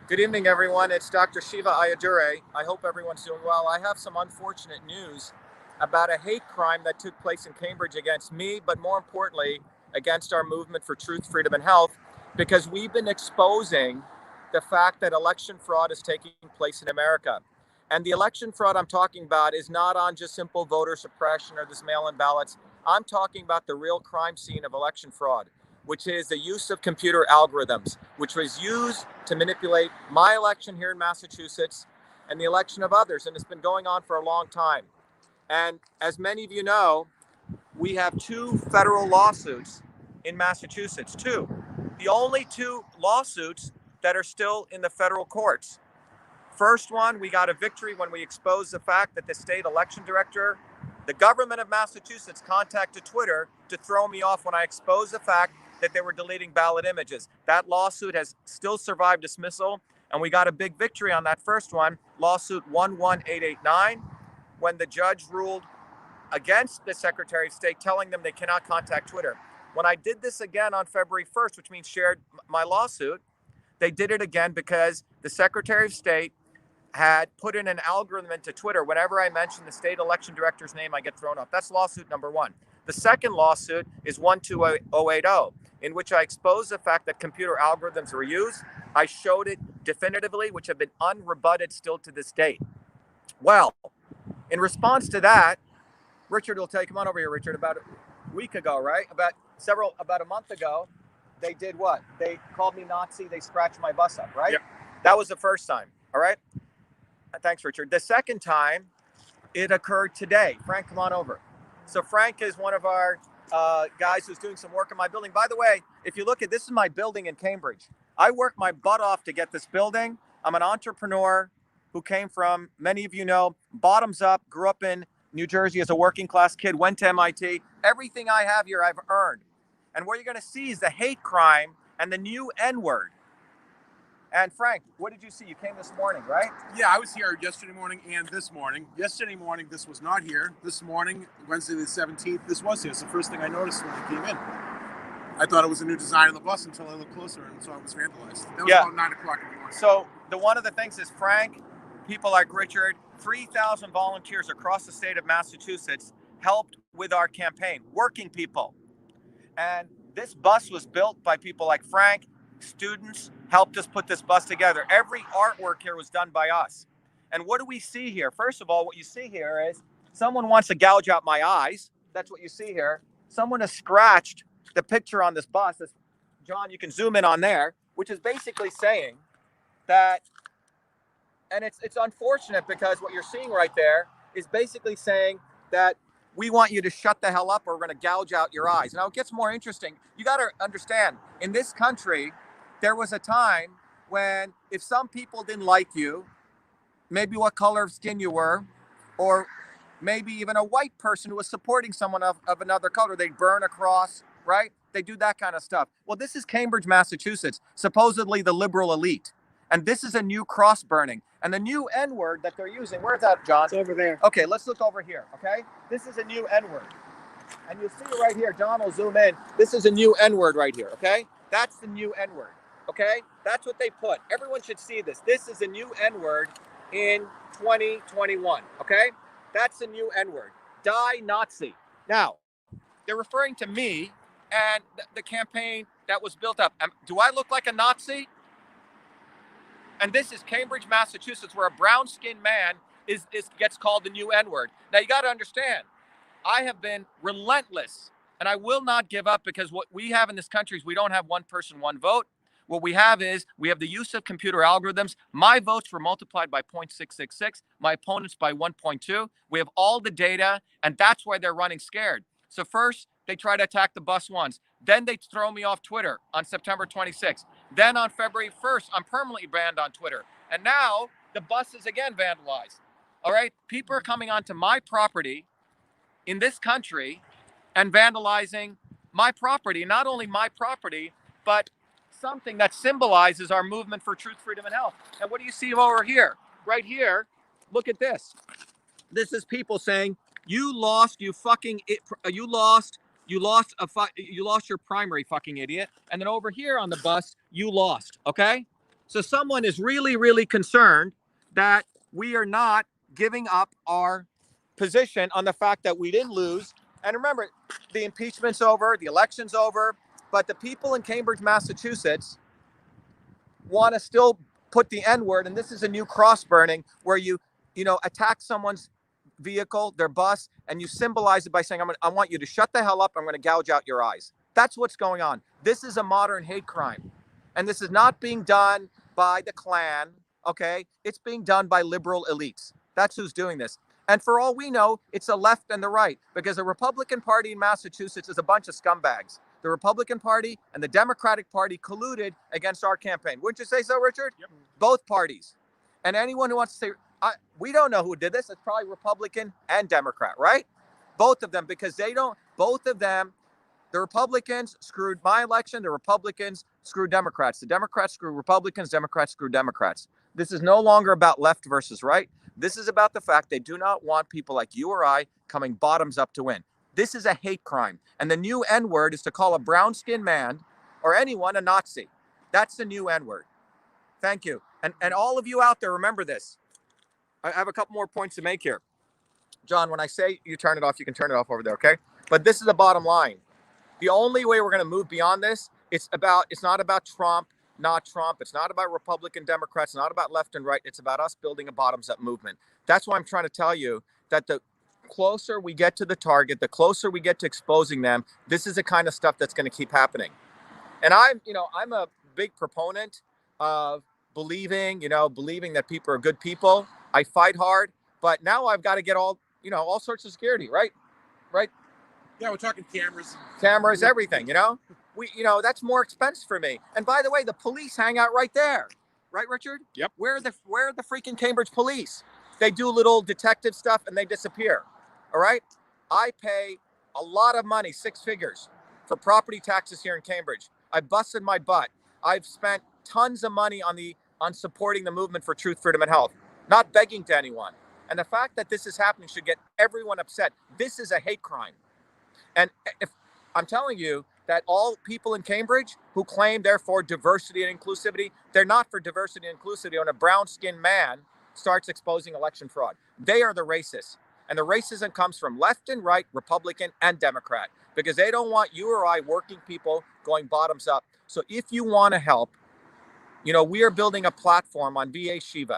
Good evening, everyone. It's Dr. Shiva Ayadure. I hope everyone's doing well. I have some unfortunate news about a hate crime that took place in Cambridge against me, but more importantly, against our movement for truth, freedom, and health, because we've been exposing the fact that election fraud is taking place in America. And the election fraud I'm talking about is not on just simple voter suppression or this mail-in ballots. I'm talking about the real crime scene of election fraud, which is the use of computer algorithms, which was used to manipulate my election here in Massachusetts and the election of others. And it's been going on for a long time. And as many of you know, we have two federal lawsuits in Massachusetts, two. The only two lawsuits that are still in the federal courts. First one, we got a victory when we exposed the fact that the state election director, the government of Massachusetts, contacted Twitter to throw me off when I exposed the fact that they were deleting ballot images. That lawsuit has still survived dismissal, and we got a big victory on that first one, lawsuit 11889, when the judge ruled against the Secretary of State, telling them they cannot contact Twitter. When I did this again on February 1st, which means shared my lawsuit, they did it again because the Secretary of State had put in an algorithm into Twitter. Whenever I mention the state election director's name, I get thrown off. That's lawsuit number one. The second lawsuit is 12080, in which I exposed the fact that computer algorithms were used. I showed it definitively, which have been unrebutted still to this date. Well, in response to that, Richard will tell you, come on over here, Richard, about a week ago, right? About a month ago, they did what? They called me Nazi. They scratched my bus up, right? Yep. That was the first time, all right? Thanks, Richard. The second time, it occurred today. Frank, come on over. So Frank is one of our guys who's doing some work in my building. By the way, if you look at, this is my building in Cambridge. I worked my butt off to get this building. I'm an entrepreneur who came from, many of you know, bottoms up, grew up in New Jersey as a working class kid, went to MIT. Everything I have here, I've earned. And what you're going to see is the hate crime and the new N-word. And Frank, what did you see? You came this morning, right? Yeah, I was here yesterday morning and this morning. Yesterday morning, this was not here. This morning, Wednesday the 17th, this was here. It's the first thing I noticed when I came in. I thought it was a new design of the bus until I looked closer and saw it was vandalized. That was about 9 o'clock in the morning. So one of the things is, Frank, people like Richard, 3,000 volunteers across the state of Massachusetts helped with our campaign, working people. And this bus was built by people like Frank. Students helped us put this bus together. Every artwork here was done by us. And what do we see here? First of all, what you see here is someone wants to gouge out my eyes. That's what you see here. Someone has scratched the picture on this bus. John, you can zoom in on there, which is basically saying that, and it's unfortunate because what you're seeing right there is basically saying that we want you to shut the hell up or we're going to gouge out your eyes. Now, it gets more interesting. You got to understand, in this country, there was a time when if some people didn't like you, maybe what color of skin you were, or maybe even a white person who was supporting someone of another color, they'd burn a cross, right? They do that kind of stuff. Well, this is Cambridge, Massachusetts, supposedly the liberal elite. And this is a new cross burning. And the new N-word that they're using, where's that, John? It's over there. Okay, let's look over here, okay? This is a new N-word. And you'll see it right here. John will zoom in. This is a new N-word right here, okay? That's the new N-word, okay? That's what they put. Everyone should see this. This is a new N-word in 2021, okay? That's the new N-word. Die Nazi. Now, they're referring to me and the campaign that was built up. Do I look like a Nazi? And this is Cambridge, Massachusetts, where a brown-skinned man gets called the new N-word. Now, you got to understand, I have been relentless, and I will not give up, because what we have in this country is we don't have one person, one vote. What we have is we have the use of computer algorithms. My votes were multiplied by 0.666, my opponents by 1.2. We have all the data, and that's why they're running scared. So first, they try to attack the bus once. Then they throw me off Twitter on September 26th. Then on February 1st, I'm permanently banned on Twitter. And now the bus is again vandalized. All right? People are coming onto my property in this country and vandalizing my property. Not only my property, but something that symbolizes our movement for truth, freedom, and health. And what do you see over here? Right here, look at this. This is people saying, you lost, you lost your primary, fucking idiot. And then over here on the bus, you lost, okay? So someone is really, really concerned that we are not giving up our position on the fact that we didn't lose. And remember, the impeachment's over, the election's over, but the people in Cambridge, Massachusetts want to still put the N word, and this is a new cross burning where you attack someone's vehicle, their bus, and you symbolize it by saying, I want you to shut the hell up. I'm going to gouge out your eyes. That's what's going on. This is a modern hate crime. And this is not being done by the Klan, okay? It's being done by liberal elites. That's who's doing this. And for all we know, it's the left and the right, because the Republican Party in Massachusetts is a bunch of scumbags. The Republican Party and the Democratic Party colluded against our campaign. Wouldn't you say so, Richard? Yep. Both parties. And anyone who wants to say, we don't know who did this, it's probably Republican and Democrat, right? Both of them, because both of them, the Republicans screwed my election, the Republicans screwed Democrats, the Democrats screwed Republicans, Democrats screwed Democrats. This is no longer about left versus right. This is about the fact they do not want people like you or I coming bottoms up to win. This is a hate crime. And the new N-word is to call a brown-skinned man or anyone a Nazi. That's the new N-word. Thank you. And all of you out there, remember this. I have a couple more points to make here. John, when I say you turn it off, you can turn it off over there, okay? But this is the bottom line. The only way we're going to move beyond this, it's not about Trump, not Trump. It's not about Republican, Democrats, not about left and right. It's about us building a bottoms-up movement. That's why I'm trying to tell you that the closer we get to the target, the closer we get to exposing them, this is the kind of stuff that's going to keep happening. And I'm a big proponent of believing that people are good people. I fight hard, but now I've got to get all sorts of security, right? Right? Yeah, we're talking cameras. Cameras, everything, that's more expense for me. And by the way, the police hang out right there. Right, Richard? Yep. Where are the freaking Cambridge police? They do little detective stuff and they disappear. All right? I pay a lot of money, 6 figures, for property taxes here in Cambridge. I busted my butt. I've spent tons of money on supporting the movement for truth, freedom, and health, not begging to anyone. And the fact that this is happening should get everyone upset. This is a hate crime. And if I'm telling you that all people in Cambridge who claim they're for diversity and inclusivity, they're not for diversity and inclusivity when a brown-skinned man starts exposing election fraud. They are the racists. And the racism comes from left and right, Republican and Democrat, because they don't want you or I, working people, going bottoms up. So if you want to help, we are building a platform on Be Enslaved.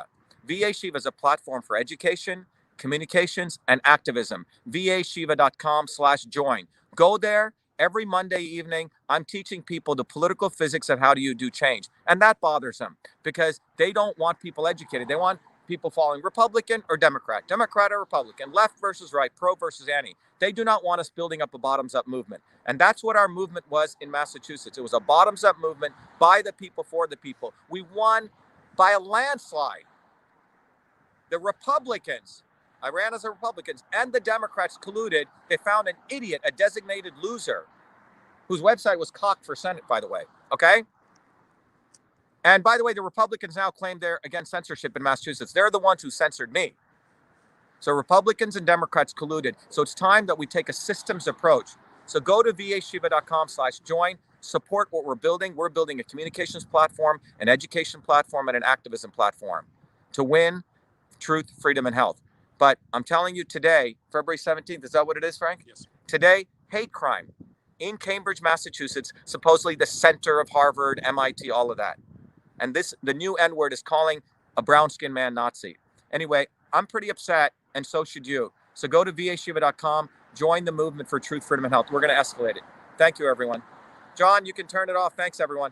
Be Enslaved is a platform for education, communications, and activism. VAShiva.com/join. Go there. Every Monday evening, I'm teaching people the political physics of how do you do change. And that bothers them because they don't want people educated. They want people following Republican or Democrat or Republican, left versus right, pro versus anti. They do not want us building up a bottoms-up movement. And that's what our movement was in Massachusetts. It was a bottoms-up movement by the people, for the people. We won by a landslide. The Republicans, I ran as a Republicans, and the Democrats colluded. They found an idiot, a designated loser, whose website was cocked for Senate, by the way, okay? And by the way, the Republicans now claim they're against censorship in Massachusetts. They're the ones who censored me. So Republicans and Democrats colluded. So it's time that we take a systems approach. So go to vashiva.com/join, support what we're building. We're building a communications platform, an education platform, and an activism platform to win truth, freedom, and health. But I'm telling you today, February 17th, is that what it is, Frank? Yes. Today, hate crime in Cambridge, Massachusetts, supposedly the center of Harvard, MIT, all of that. And the new N-word is calling a brown-skinned man Nazi. Anyway, I'm pretty upset, and so should you. So go to vashiva.com, join the movement for truth, freedom, and health. We're going to escalate it. Thank you, everyone. John, you can turn it off. Thanks, everyone.